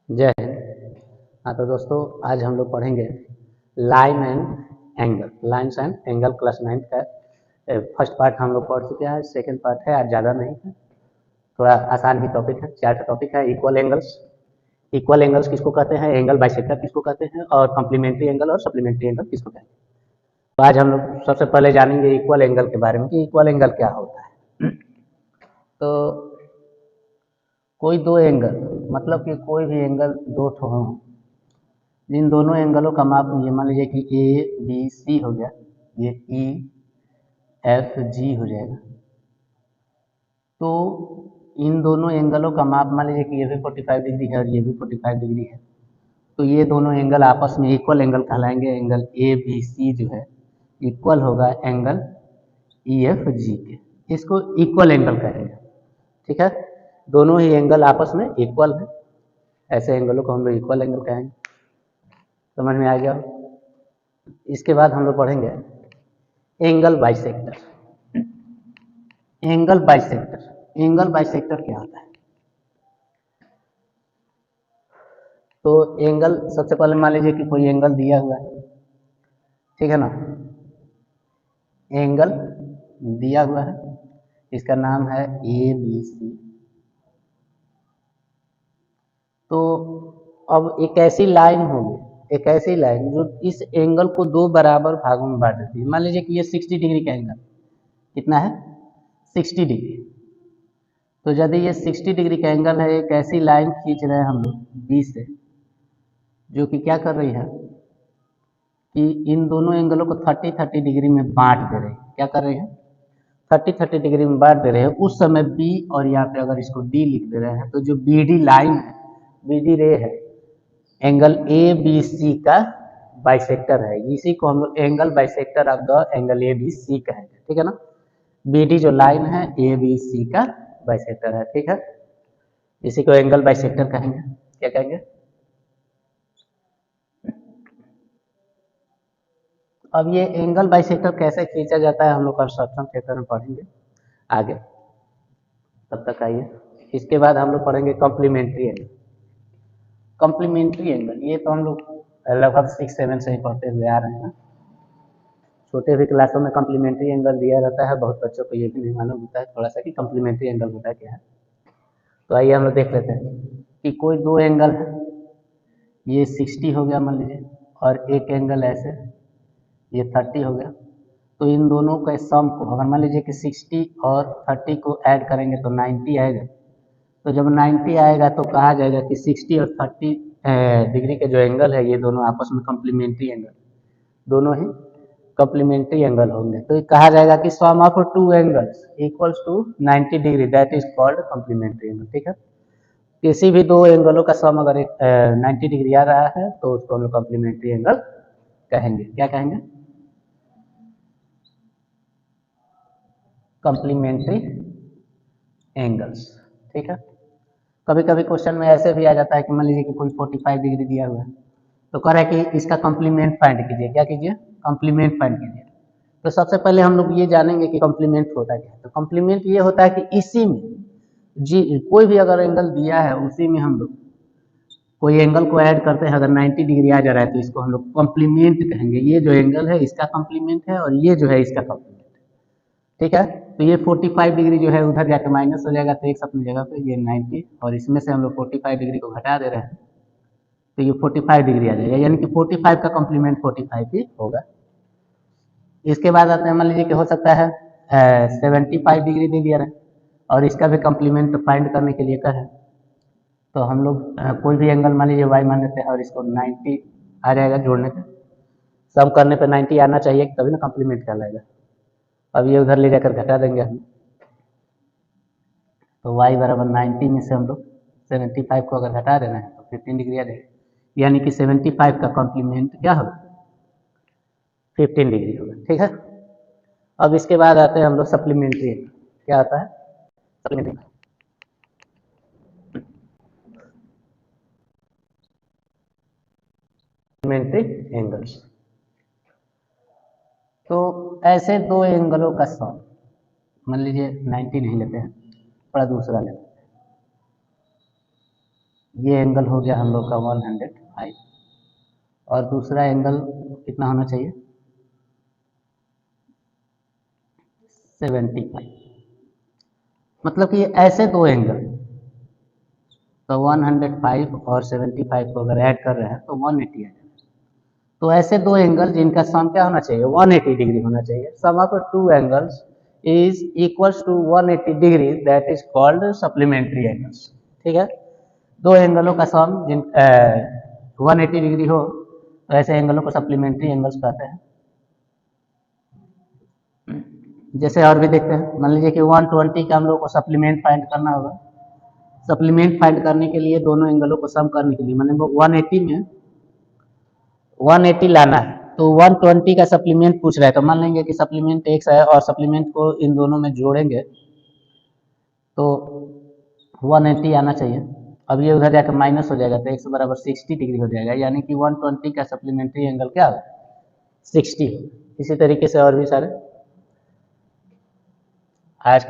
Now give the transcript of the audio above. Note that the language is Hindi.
जय हिंद। हाँ तो दोस्तों, आज हम लोग पढ़ेंगे line and angle. Lines and angle class 9 का फर्स्ट पार्ट हम लोग पढ़ चुके हैं। सेकंड पार्ट है, आज ज़्यादा नहीं है, थोड़ा आसान ही टॉपिक है। 4 टॉपिक है। इक्वल एंगल्स, इक्वल एंगल्स किसको कहते हैं, एंगल बाइसेक्टर किसको कहते हैं, और कॉम्प्लीमेंट्री एंगल और सप्लीमेंट्री एंगल किसको कहते हैं। तो आज हम लोग सबसे पहले जानेंगे इक्वल एंगल के बारे में कि इक्वल एंगल क्या होता है। तो कोई दो एंगल, मतलब कि कोई भी एंगल दो ठो हों, इन दोनों एंगलों का माप ये मान लीजिए कि ए बी सी हो गया, ये ई एफ जी हो जाएगा। तो इन दोनों एंगलों का माप मान लीजिए कि ये भी 45 डिग्री है और ये भी 45 डिग्री है। तो ये दोनों एंगल आपस में इक्वल एंगल कहलाएंगे। एंगल ए बी सी जो है इक्वल होगा एंगल ई एफ जी के। इसको इक्वल एंगल कहेंगे। ठीक है, दोनों ही एंगल आपस में इक्वल है, ऐसे एंगलों को हम लोग इक्वल एंगल कहेंगे। समझ में आ गया। इसके बाद हम लोग पढ़ेंगे angle bisector. Angle bisector, angle bisector क्या होता है? तो एंगल, सबसे पहले मान लीजिए कि कोई एंगल दिया हुआ है, ठीक है ना। एंगल दिया हुआ है, इसका नाम है ए बी सी। तो अब एक ऐसी लाइन होगी, एक ऐसी लाइन जो इस एंगल को दो बराबर भागों में बांट देती है। मान लीजिए कि ये 60 डिग्री का एंगल, कितना है, 60 डिग्री। तो यदि ये 60 डिग्री का एंगल है, एक ऐसी लाइन खींच रहे हैं हम लोग बी से, जो कि क्या कर रही है कि इन दोनों एंगलों को 30-30 डिग्री में बांट दे रही है। क्या कर रही है, 30-30 डिग्री में बांट दे रहे हैं। उस समय बी, और यहाँ पे अगर इसको डी लिख दे रहे हैं, तो जो बी डी लाइन है, बी डी रे है, एंगल ए बी सी का बाइसेक्टर है। इसी को हम लोग angle bisector of the angle A B C कहेंगे। ठीक है ना, बी डी जो लाइन है ए बी सी का बाइसेक्टर है। ठीक है, इसी को एंगल बाइसेक्टर कहेंगे। क्या कहेंगे? अब ये एंगल बाइसेक्टर कैसे खींचा जाता है हम लोग कंस्ट्रक्शन चैप्टर में पढ़ेंगे आगे। तब तक आइए, इसके बाद हम लोग पढ़ेंगे कॉम्प्लीमेंट्री एंगल। कॉम्प्लीमेंट्री एंगल ये तो हम लोग लगभग 6-7 से ही पढ़ते हुए आ रहे हैं। छोटे भी क्लासों में कॉम्प्लीमेंट्री एंगल दिया रहता है। बहुत बच्चों को ये भी नहीं मालूम होता है थोड़ा सा कि कॉम्प्लीमेंट्री एंगल होता क्या है। तो आइए हम लोग देख लेते हैं कि कोई दो एंगल है, ये 60 हो गया मान लीजिए, और एक एंगल ऐसे, ये 30 हो गया। तो इन दोनों के सम को अगर मान लीजिए कि 60 और 30 को ऐड करेंगे तो 90 आएगा। तो जब 90 आएगा तो कहा जाएगा कि 60 और 30 डिग्री के जो एंगल है, ये दोनों आपस में कॉम्प्लीमेंट्री एंगल, दोनों ही कॉम्प्लीमेंट्री एंगल होंगे। तो ये कहा जाएगा कि sum of two angles equals to 90 degree, that is called complementary angle. ठीक है, किसी भी दो एंगलों का सम अगर 90 डिग्री आ रहा है तो उसको हम लोग कॉम्प्लीमेंट्री एंगल कहेंगे। क्या कहेंगे? Complementary angles. ठीक है, कभी कभी क्वेश्चन में ऐसे भी आ जाता है कि मान लीजिए कि कोई 45 डिग्री दिया हुआ है, तो कह रहा है कि इसका कॉम्प्लीमेंट फाइंड कीजिए। क्या कीजिए? कॉम्प्लीमेंट फाइंड कीजिए। तो सबसे पहले हम लोग ये जानेंगे कि कॉम्प्लीमेंट होता क्या है। तो कॉम्प्लीमेंट ये होता है कि इसी में जी कोई भी अगर एंगल दिया है, उसी में हम लोग कोई एंगल को ऐड करते हैं। अगर 90 डिग्री आ जा रहा है तो इसको हम लोग कॉम्प्लीमेंट कहेंगे। ये जो एंगल है इसका कॉम्प्लीमेंट है, और ये जो है इसका कॉम्प्लीमेंट है। ठीक है, तो ये 45 डिग्री जो है उधर जाकर माइनस हो जाएगा, तो एक अपनी जगह पे ये 90, और इसमें से हम लोग 45 डिग्री को घटा दे रहे हैं, तो ये 45 डिग्री आ जाएगा, यानी कि 45 का कॉम्प्लीमेंट 45 ही होगा। इसके बाद आते हैं, मान लीजिए कि हो सकता है 75 डिग्री दे दिया रहे, और इसका भी कॉम्प्लीमेंट फाइंड करने के लिए कहें, तो हम लोग कोई भी एंगल मान लीजिए वाई मान लेते हैं, और इसको 90 आ जाएगा जोड़ने पे, सम करने पे 90 आना चाहिए, तभी ना कॉम्प्लीमेंट कहलाएगा। अब ये उधर ले जाकर घटा देंगे हम, तो y बराबर 90 में से हम लोग 75 को अगर घटा देना है तो 15 डिग्री आ जाएगा, यानी कि 75 का कॉम्प्लीमेंट क्या होगा? 15 डिग्री होगा। ठीक है, अब इसके बाद आते हैं हम लोग सप्लीमेंट्री। क्या आता है सप्लीमेंट्री? Supplementary angles. तो ऐसे दो एंगलों का सम, मान लीजिए 90 नहीं लेते हैं, थोड़ा दूसरा लेते हैं, ये एंगल हो गया हम लोग का 105 और दूसरा एंगल कितना होना चाहिए 75। मतलब कि ऐसे दो एंगल तो 105 और 75 को अगर ऐड कर रहे हैं तो 180 है। तो ऐसे दो एंगल जिनका सम क्या होना चाहिए 180 डिग्री होना चाहिए। Sum of two angles is equals to 180 degree that is called supplementary angles. ठीक है, दो एंगलों का सम जिन 180 डिग्री हो तो ऐसे एंगलों को सप्लीमेंट्री एंगल्स कहते हैं। जैसे और भी देखते हैं, मान लीजिए कि 120 का हम लोग को सप्लीमेंट फाइंड करना होगा। सप्लीमेंट फाइंड करने के लिए दोनों एंगलों को सम करने के लिए मैंने 180 में 180 लाना है तो 120 का सप्लीमेंट पूछ रहा है तो मान लेंगे कि सप्लीमेंट x है और सप्लीमेंट को इन दोनों में जोड़ेंगे तो 180 आना चाहिए। अब ये उधर जाकर माइनस हो जाएगा तो x बराबर 60 डिग्री हो जाएगा, यानी कि 120 का सप्लीमेंट्री एंगल क्या है 60। इसी तरीके से और भी सारे आज